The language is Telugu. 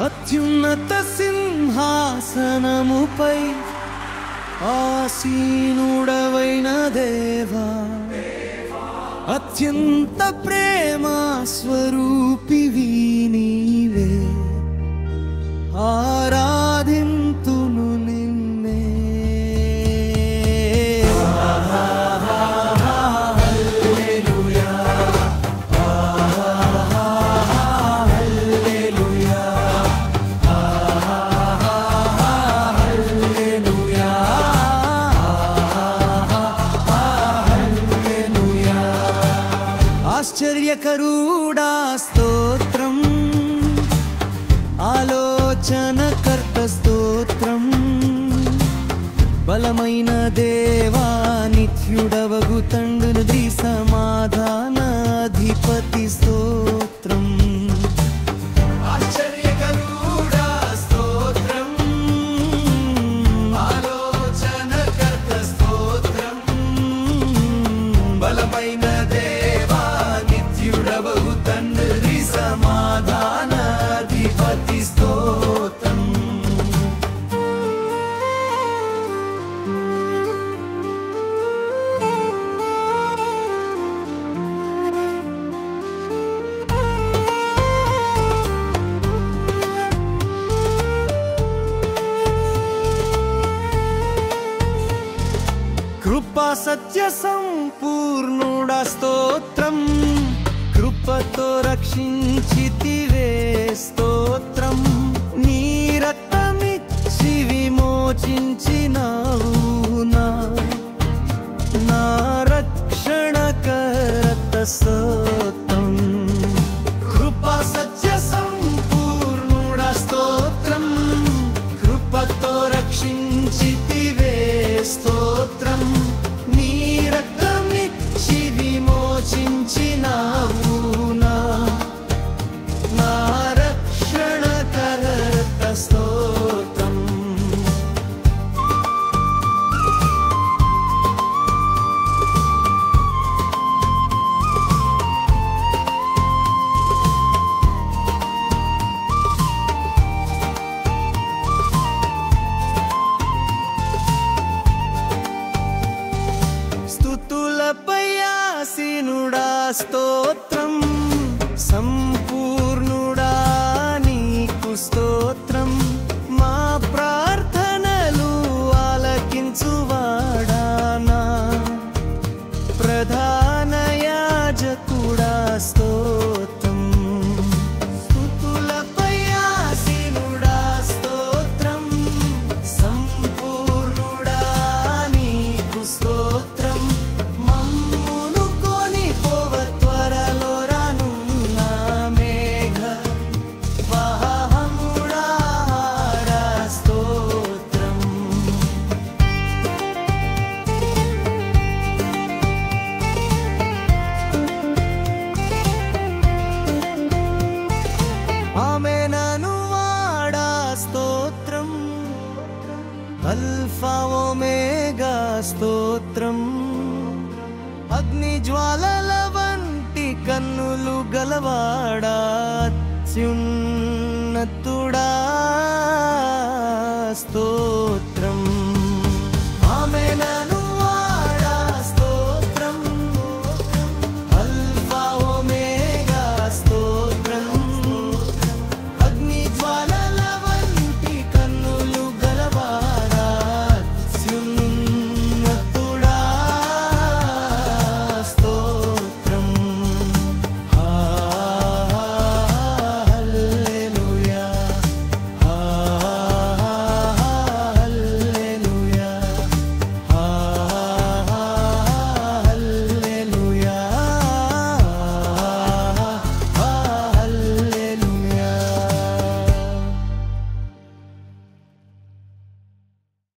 అత్యున్నత సింహాసనముపై ఆసీనుడవైన దేవా, అత్యంత ప్రేమ స్వరూపివి నీవే, ఆరాధింతును నిన్నే. ఆశ్చర్యకరుడా స్తోత్రం, ఆలోచనకర్త స్తోత్రం, బలమైన దేవా నిత్యుడవగు తండ్రి సమాధానాధిపతి స్తోత్రం. ఆశ్చర్యకరుడా స్తోత్రం, ఆలోచనకర్త స్తోత్రం, బలమైన దేవా నిత్యుడవగు తండ్రి సమాధానాధిపతి స్తోత్రం. కృపా సత్య సంపూర్ణుడా స్తోత్రం, కృపతో రక్షించితివే స్తోత్రం, నీ రక్తమిచ్చి విమోచించినావు నా రక్షణకర్త స్తోత్రం. కృపా సత్య సంపూర్ణుడా స్తోత్రం, కృపతో రక్షించితివే స్తోత్రం, నీ రక్తమిచ్చి విమోచించినావు నా రక్షణకర్త స్తోత్రం. స్తుతులపై ఆసీనుడా స్తోత్రం, సంపూర్ణుడా నీకు స్తోత్రం, మా ప్రార్థనలు ఆలకించువాడా నా ప్రధాన యాజకుడా స్తోత్రం. స్తుతులపై ఆసీనుడా స్తోత్రం, సంపూర్ణుడా నీకు స్తోత్రం, మమ్మును కొనిపోవ త్వరలో రానున్న మేఘ వాహనుడా స్తోత్రం. ఆమేనను వాడా స్తోత్రం, అల్ఫా ఒమేగా స్తోత్రం, అగ్ని జ్వాలల వంటి కన్నులు గలవాడా అత్యున్నతుడా